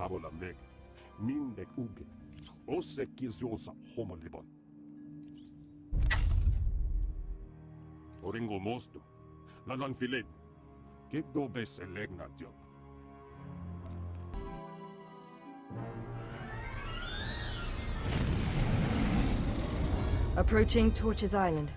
타보라 맥 민백 우게 오세 기술사 호몰리본 오링고 모스도 라란 필렛 객도 베세 렉나죠 Approaching Torches Island.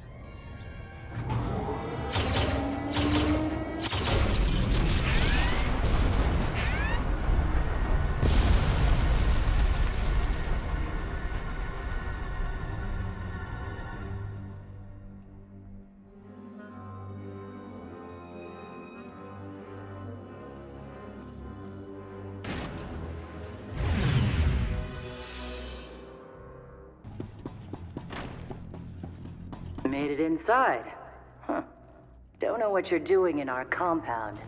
Made it inside. Huh. Don't know what you're doing in our compound.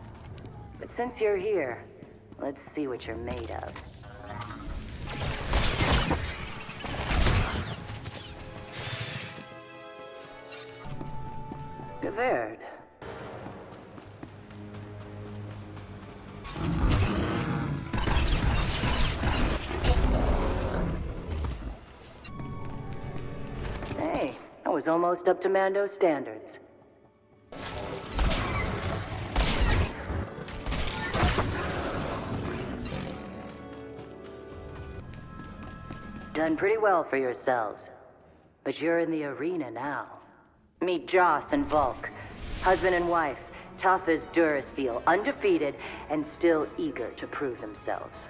But since you're here, let's see what you're made of. Gewehrt. Hey, I was almost up to Mando standards. Done pretty well for yourselves. But you're in the arena now. Meet Joss and Volk. Husband and wife, tough as Durasteel, undefeated, and still eager to prove themselves.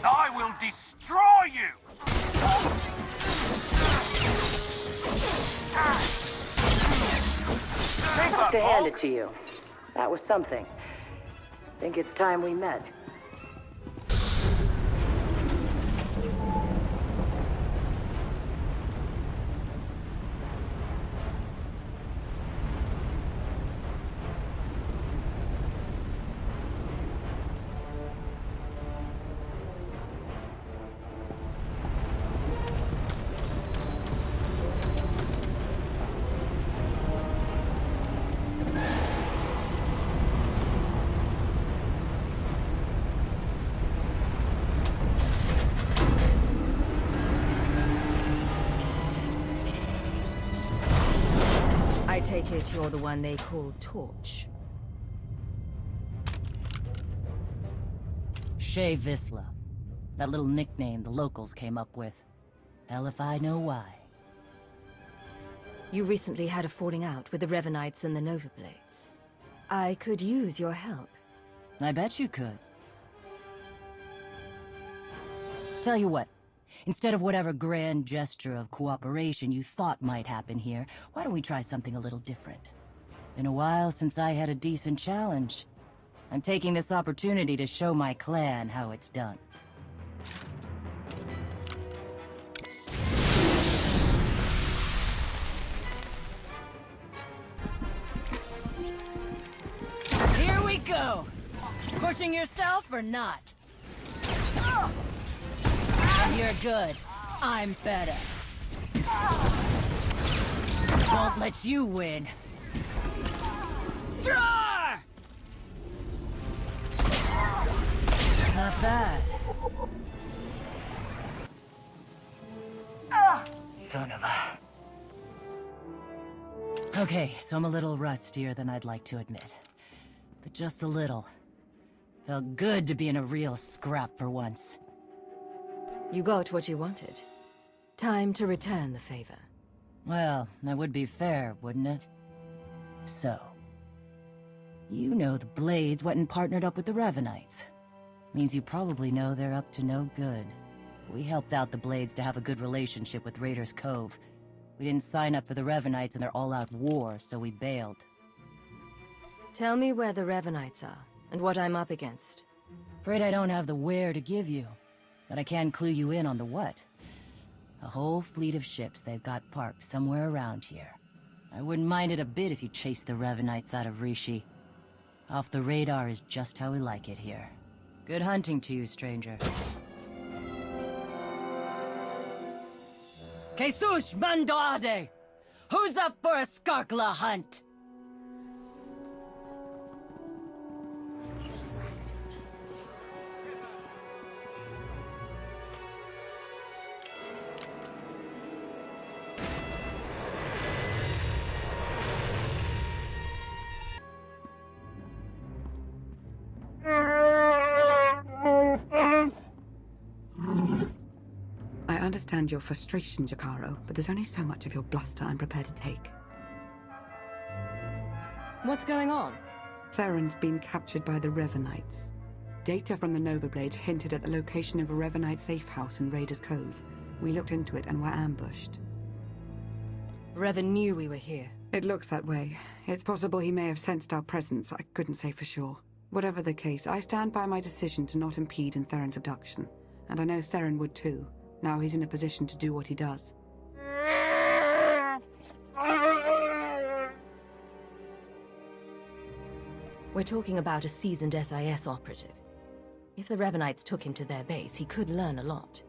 I will destroy you! I have to hand it to you. That was something. Think it's time we met. I take it you're the one they call Torch. Shay Visla. That little nickname the locals came up with. Hell if I know why. You recently had a falling out with the Revanites and the Nova Blades. I could use your help. I bet you could. Tell you what. Instead of whatever grand gesture of cooperation you thought might happen here, why don't we try something a little different? Been a while since I had a decent challenge. I'm taking this opportunity to show my clan how it's done. Here we go! Pushing yourself or not? You're good. I'm better. Won't let you win. Draw! Not bad. Son of a... Okay, so I'm a little rustier than I'd like to admit. But just a little. Felt good to be in a real scrap for once. You got what you wanted. Time to return the favor. Well, that would be fair, wouldn't it? So... You know the Blades went and partnered up with the Revanites. Means you probably know they're up to no good. We helped out the Blades to have a good relationship with Raiders Cove. We didn't sign up for the Revanites in their all-out war, so we bailed. Tell me where the Revanites are, and what I'm up against. Afraid I don't have the where to give you. But I can clue you in on the what. A whole fleet of ships they've got parked somewhere around here. I wouldn't mind it a bit if you chased the Revanites out of Rishi. Off the radar is just how we like it here. Good hunting to you, stranger. Jesus Mandoade! Who's up for a Skarkla hunt? I understand your frustration, Jakaro, but there's only so much of your bluster I'm prepared to take. What's going on? Theron's been captured by the Revanites. Data from the Nova Blades hinted at the location of a Revanite safe house in Raiders Cove. We looked into it and were ambushed. Revan knew we were here. It looks that way. It's possible he may have sensed our presence. I couldn't say for sure. Whatever the case, I stand by my decision to not impede in Theron's abduction. And I know Theron would too. Now he's in a position to do what he does. We're talking about a seasoned SIS operative. If the Revanites took him to their base, he could learn a lot.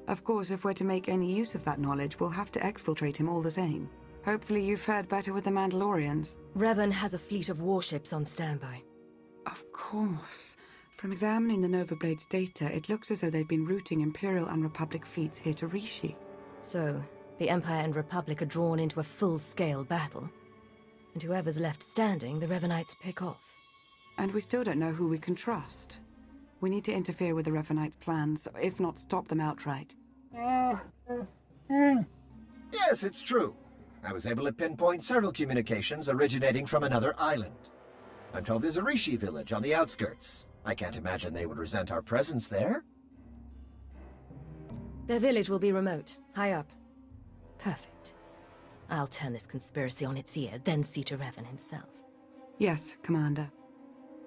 Of course, if we're to make any use of that knowledge, we'll have to exfiltrate him all the same. Hopefully you fared better with the Mandalorians. Revan has a fleet of warships on standby. Of course. From examining the Nova Blades data, it looks as though they've been routing Imperial and Republic fleets here to Rishi. So, the Empire and Republic are drawn into a full-scale battle. And whoever's left standing, the Revanites pick off. And we still don't know who we can trust. We need to interfere with the Revanites' plans, if not stop them outright. Yes, it's true. I was able to pinpoint several communications originating from another island. I'm told there's a Rishi village on the outskirts. I can't imagine they would resent our presence there. Their village will be remote, high up. Perfect. I'll turn this conspiracy on its ear, then see to Revan himself. Yes, Commander.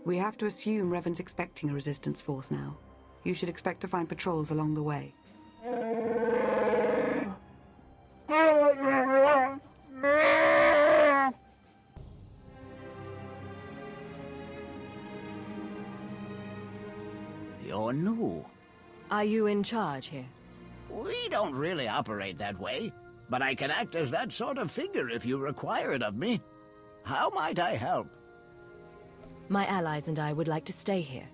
We have to assume Revan's expecting a resistance force now. You should expect to find patrols along the way. You're new. Are you in charge here? We don't really operate that way, but I can act as that sort of figure if you require it of me. How might I help? My allies and I would like to stay here.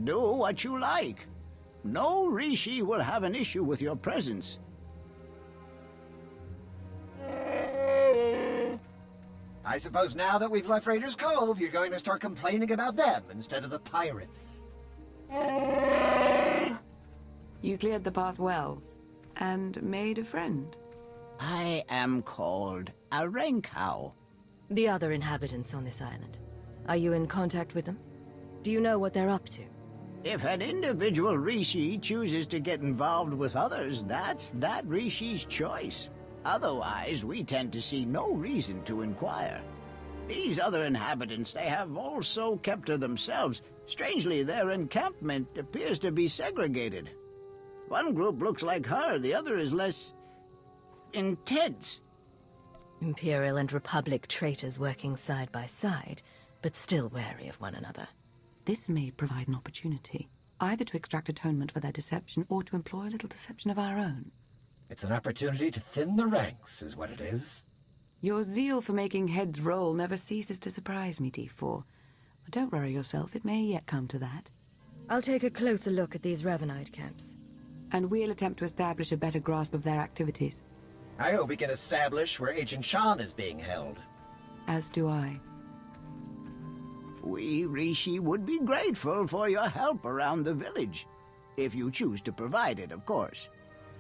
Do what you like. No Rishi will have an issue with your presence. I suppose now that we've left Raiders Cove, you're going to start complaining about them instead of the pirates. You cleared the path well, and made a friend. I am called a Renkow. The other inhabitants on this island. Are you in contact with them? Do you know what they're up to? If an individual Rishi chooses to get involved with others, that's that Rishi's choice. Otherwise, we tend to see no reason to inquire. These other inhabitants, they have also kept to themselves. Strangely, their encampment appears to be segregated. One group looks like her, the other is less intense. Imperial and Republic traitors working side by side, but still wary of one another. This may provide an opportunity, either to extract atonement for their deception or to employ a little deception of our own. It's an opportunity to thin the ranks, is what it is. Your zeal for making heads roll never ceases to surprise me, D4. But don't worry yourself, it may yet come to that. I'll take a closer look at these Revanite camps. And we'll attempt to establish a better grasp of their activities. I hope we can establish where Agent Shan is being held. As do I. We Rishi would be grateful for your help around the village. If you choose to provide it, of course.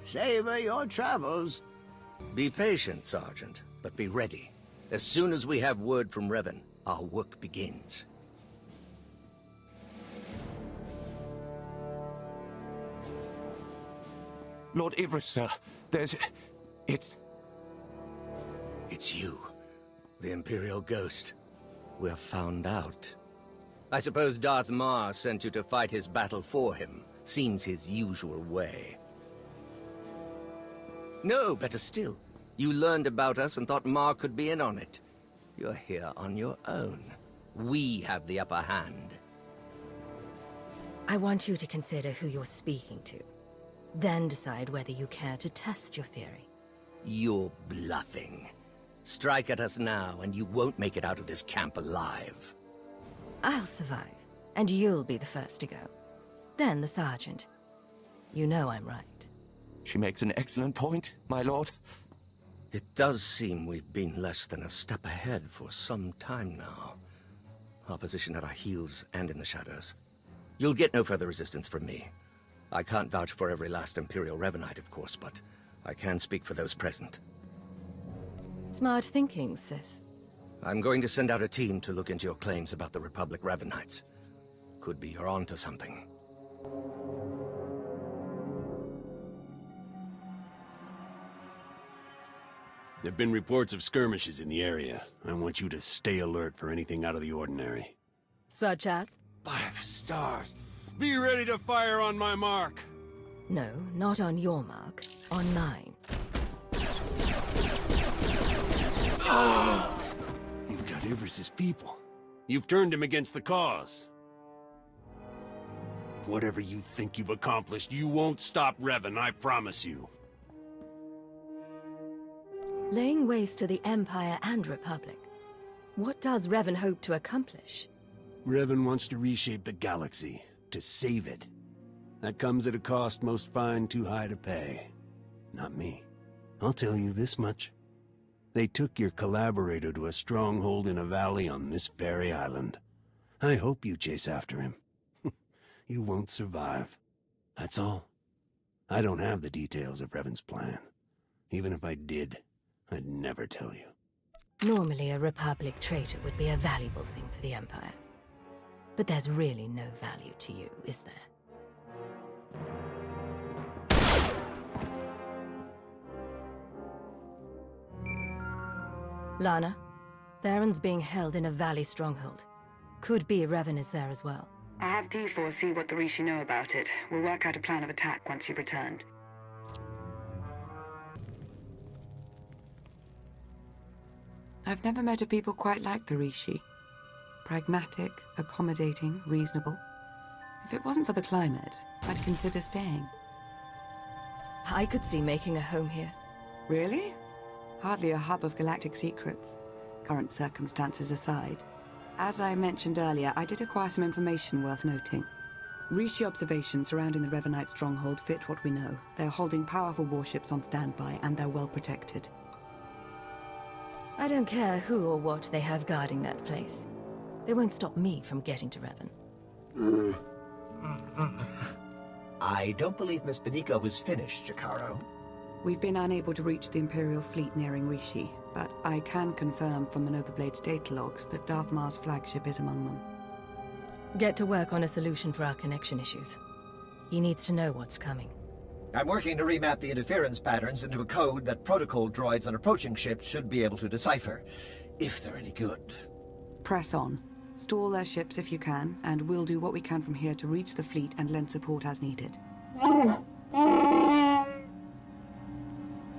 Savor your travels. Be patient, Sergeant, but be ready. As soon as we have word from Revan, our work begins. Lord Ivris, sir. It's you, the Imperial Ghost. We're found out. I suppose Darth Mar sent you to fight his battle for him. Seems his usual way. No, better still. You learned about us and thought Mar could be in on it. You're here on your own. We have the upper hand. I want you to consider who you're speaking to. Then decide whether you care to test your theory. You're bluffing. Strike at us now, and you won't make it out of this camp alive. I'll survive, and you'll be the first to go. Then the Sergeant. You know I'm right. She makes an excellent point, my lord. It does seem we've been less than a step ahead for some time now. Opposition at our heels and in the shadows. You'll get no further resistance from me. I can't vouch for every last Imperial Revanite, of course, but I can speak for those present. Smart thinking, Sith. I'm going to send out a team to look into your claims about the Republic Revanites. Could be you're onto something. There've been reports of skirmishes in the area. I want you to stay alert for anything out of the ordinary. Such as? By the stars! Be ready to fire on my mark! No, not on your mark. On mine. You've got Ivris's people. You've turned him against the cause. Whatever you think you've accomplished, you won't stop Revan, I promise you. Laying waste to the Empire and Republic. What does Revan hope to accomplish? Revan wants to reshape the galaxy, to save it. That comes at a cost most find too high to pay. Not me. I'll tell you this much. They took your collaborator to a stronghold in a valley on this very island. I hope you chase after him. You won't survive. That's all. I don't have the details of Revan's plan. Even if I did, I'd never tell you. Normally a Republic traitor would be a valuable thing for the Empire. But there's really no value to you, is there? Lana, Theron's being held in a valley stronghold. Could be Revan is there as well. I have D4 see what the Rishi know about it. We'll work out a plan of attack once you've returned. I've never met a people quite like the Rishi. Pragmatic, accommodating, reasonable. If it wasn't for the climate, I'd consider staying. I could see making a home here. Really? Hardly a hub of galactic secrets, current circumstances aside. As I mentioned earlier, I did acquire some information worth noting. Rishi observations surrounding the Revanite stronghold fit what we know. They're holding powerful warships on standby, and they're well protected. I don't care who or what they have guarding that place. They won't stop me from getting to Revan. I don't believe Miss Benica was finished, Jakaro. We've been unable to reach the Imperial fleet nearing Rishi, but I can confirm from the Novablade's data logs that Darth Mar's flagship is among them. Get to work on a solution for our connection issues. He needs to know what's coming. I'm working to remap the interference patterns into a code that protocol droids on approaching ships should be able to decipher, if they're any good. Press on. Stall their ships if you can, and we'll do what we can from here to reach the fleet and lend support as needed.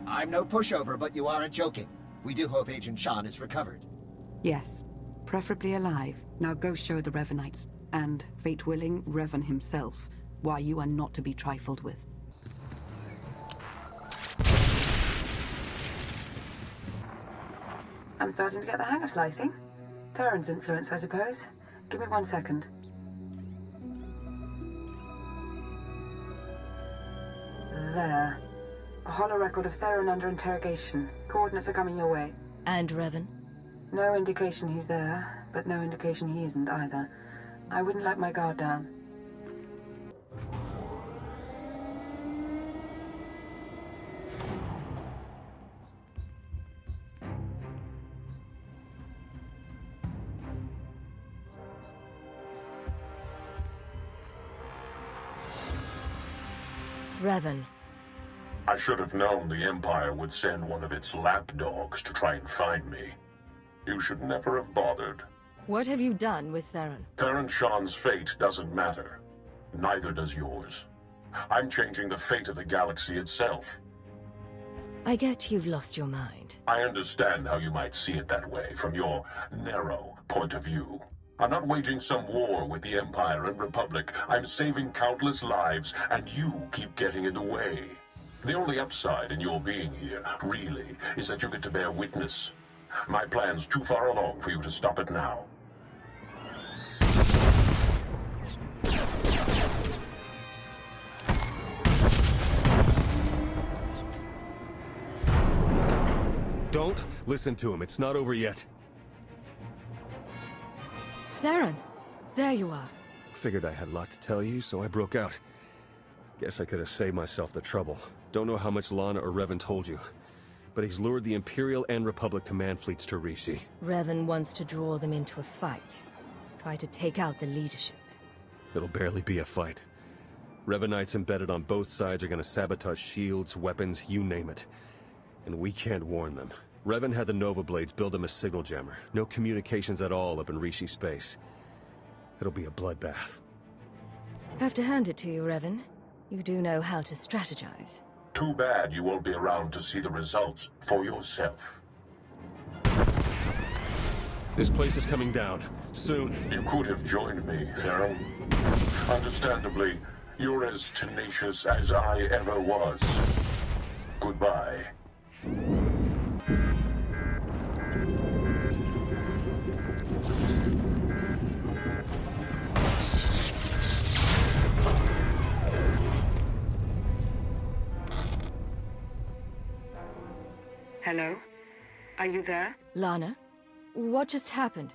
I'm no pushover, but you aren't joking. We do hope Agent Shan is recovered. Yes. Preferably alive. Now go show the Revanites, and, fate willing, Revan himself, why you are not to be trifled with. I'm starting to get the hang of slicing. Theron's influence, I suppose. Give me 1 second. There. A holo record of Theron under interrogation. Coordinates are coming your way. And Revan? No indication he's there, but no indication he isn't either. I wouldn't let my guard down. Revan. I should have known the Empire would send one of its lapdogs to try and find me. You should never have bothered. What have you done with Theron? Theron Shan's fate doesn't matter. Neither does yours. I'm changing the fate of the galaxy itself. I get you've lost your mind. I understand how you might see it that way from your narrow point of view. I'm not waging some war with the Empire and Republic. I'm saving countless lives, and you keep getting in the way. The only upside in your being here, really, is that you get to bear witness. My plan's too far along for you to stop it now. Don't listen to him. It's not over yet. Theron! There you are. Figured I had a lot to tell you, so I broke out. Guess I could have saved myself the trouble. Don't know how much Lana or Revan told you, but he's lured the Imperial and Republic command fleets to Rishi. Revan wants to draw them into a fight. Try to take out the leadership. It'll barely be a fight. Revanites embedded on both sides are gonna sabotage shields, weapons, you name it. And we can't warn them. Revan had the Nova Blades build him a signal jammer. No communications at all up in Rishi space. It'll be a bloodbath. Have to hand it to you, Revan. You do know how to strategize. Too bad you won't be around to see the results for yourself. This place is coming down. Soon. You could have joined me, Theron. Understandably, you're as tenacious as I ever was. Goodbye. Hello? Are you there? Lana? What just happened?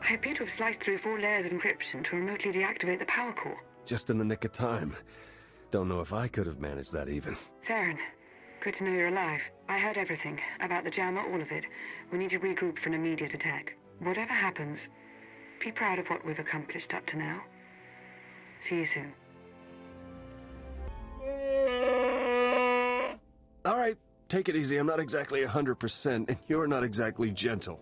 I appear to have sliced through 4 layers of encryption to remotely deactivate the power core. Just in the nick of time. Don't know if I could have managed that even. Theron, good to know you're alive. I heard everything. About the jammer, all of it. We need to regroup for an immediate attack. Whatever happens, be proud of what we've accomplished up to now. See you soon. All right, take it easy. I'm not exactly 100%, and you're not exactly gentle.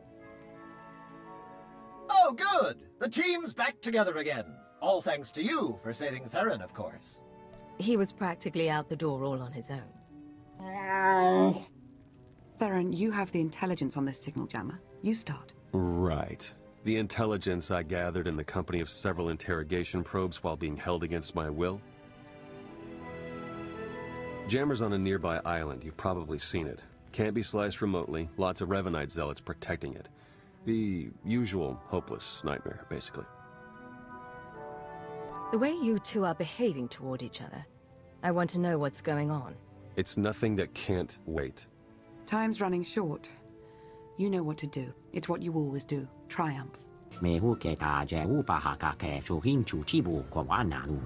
Oh, good! The team's back together again. All thanks to you for saving Theron, of course. He was practically out the door all on his own. Theron, you have the intelligence on this signal jammer. You start. Right. The intelligence I gathered in the company of several interrogation probes while being held against my will. Jammer's on a nearby island. You've probably seen it. Can't be sliced remotely. Lots of Revanite zealots protecting it. The usual hopeless nightmare, basically. The way you two are behaving toward each other, I want to know what's going on. It's nothing that can't wait. Time's running short. You know what to do. It's what you always do. Triumph. 美户给大家五百下格嘅做hin主起步過彎難路。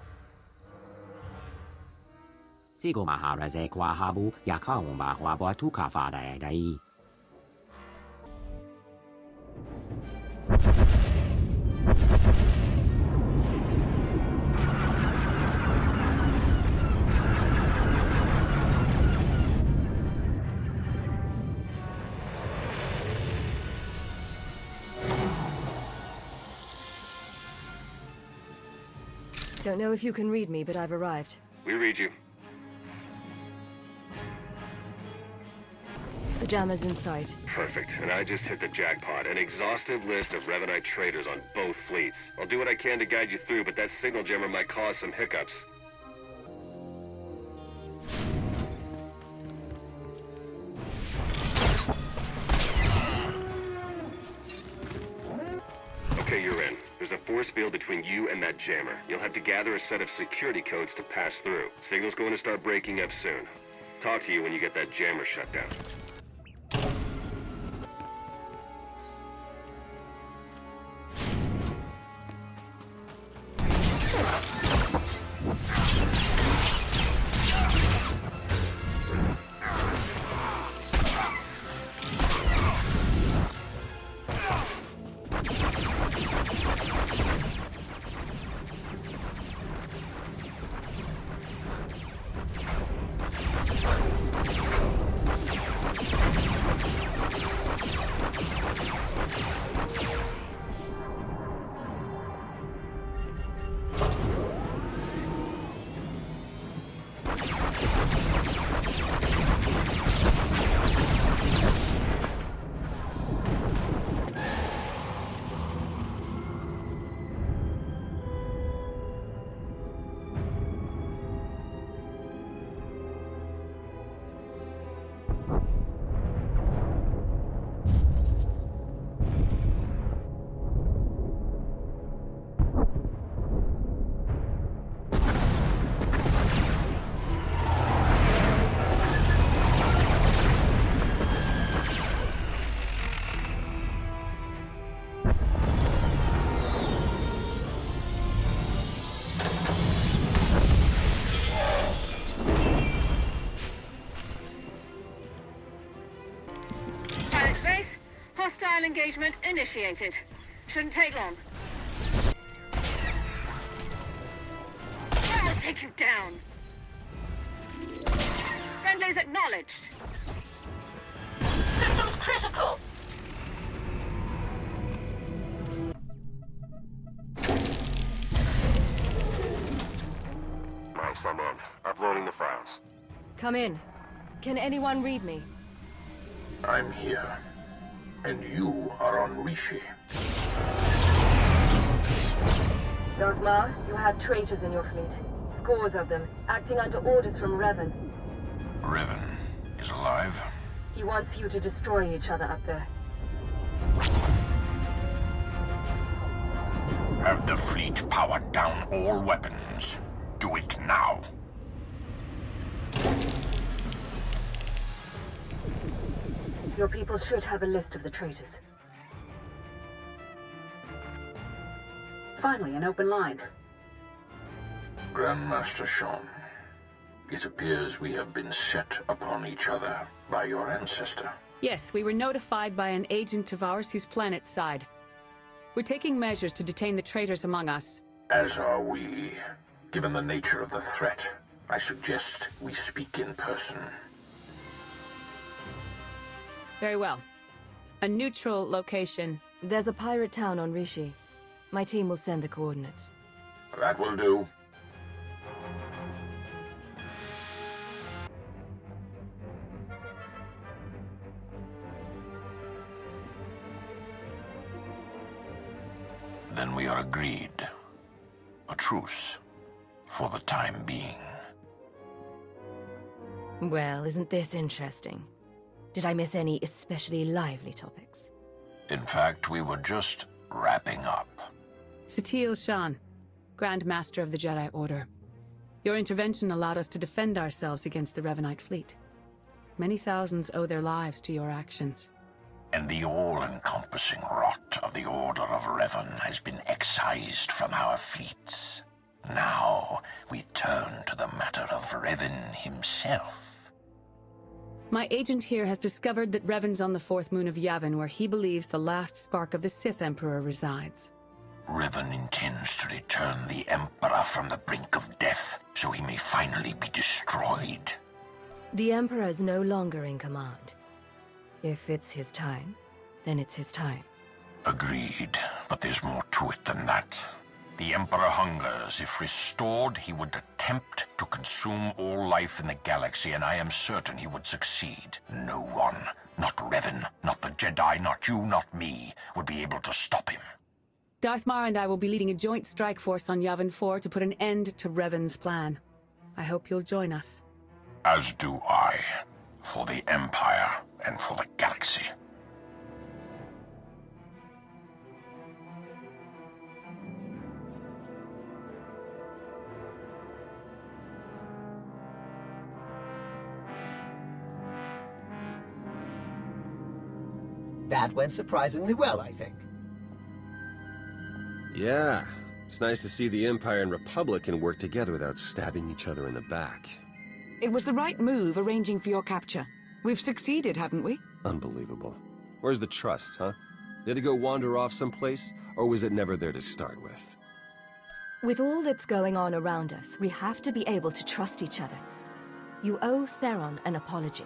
這個馬下來隻掛下步，也靠我馬華波突卡發大大。Don't know if you can read me, but I've arrived. We read you. The jammer's in sight. Perfect. And I just hit the jackpot. An exhaustive list of Revanite traders on both fleets. I'll do what I can to guide you through, but that signal jammer might cause some hiccups. Okay, you're in. There's a force field between you and that jammer. You'll have to gather a set of security codes to pass through. Signal's going to start breaking up soon. Talk to you when you get that jammer shut down. engagement initiated. Shouldn't take long. I'll take you down. Friendlies acknowledged. Systems critical. Nice, I'm in. Uploading the files. Come in. Can anyone read me? I'm here. And you are on Rishi. Darth Maul, you have traitors in your fleet. Scores of them, acting under orders from Revan. Revan is alive? He wants you to destroy each other up there. Have the fleet powered down all weapons. Do it now. Your people should have a list of the traitors. Finally, an open line. Grandmaster Sean, it appears we have been set upon each other by your ancestor. Yes, we were notified by an agent of ours whose planet side. We're taking measures to detain the traitors among us. As are we. Given the nature of the threat, I suggest we speak in person. Very well. A neutral location. There's a pirate town on Rishi. My team will send the coordinates. That will do. Then we are agreed. A truce. For the time being. Well, isn't this interesting? Did I miss any especially lively topics? In fact, we were just wrapping up. Swtor Shan, Grand Master of the Jedi Order. Your intervention allowed us to defend ourselves against the Revanite fleet. Many thousands owe their lives to your actions. And the all-encompassing rot of the Order of Revan has been excised from our fleets. Now, we turn to the matter of Revan himself. My agent here has discovered that Revan's on the fourth moon of Yavin, where he believes the last spark of the Sith Emperor resides. Revan intends to return the Emperor from the brink of death, so he may finally be destroyed. The Emperor is no longer in command. If it's his time, then it's his time. Agreed, but there's more to it than that. The Emperor hungers. If restored, he would attempt to consume all life in the galaxy, and I am certain he would succeed. No one, not Revan, not the Jedi, not you, not me, would be able to stop him. Darth Maul and I will be leading a joint strike force on Yavin 4 to put an end to Revan's plan. I hope you'll join us. As do I, for the Empire and for the galaxy. That went surprisingly well, I think. Yeah, it's nice to see the Empire and Republic can work together without stabbing each other in the back. It was the right move arranging for your capture. We've succeeded, haven't we? Unbelievable. Where's the trust, huh? Did it go wander off someplace, or was it never there to start with? With all that's going on around us, we have to be able to trust each other. You owe Theron an apology.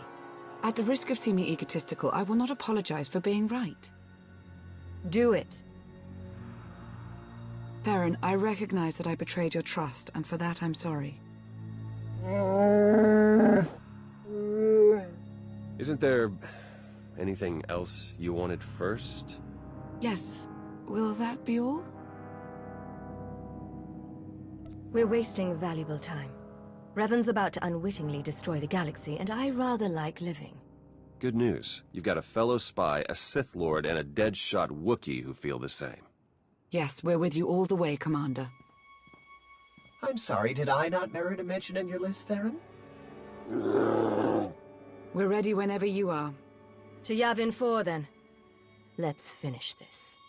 At the risk of seeming egotistical, I will not apologize for being right. Do it. Theron, I recognize that I betrayed your trust, and for that I'm sorry. Isn't there anything else you wanted first? Yes. Will that be all? We're wasting valuable time. Revan's about to unwittingly destroy the galaxy, and I rather like living. Good news. You've got a fellow spy, a Sith Lord, and a dead-shot Wookiee who feel the same. Yes, we're with you all the way, Commander. I'm sorry, did I not merit a mention in your list, Theron? We're ready whenever you are. To Yavin 4, then. Let's finish this.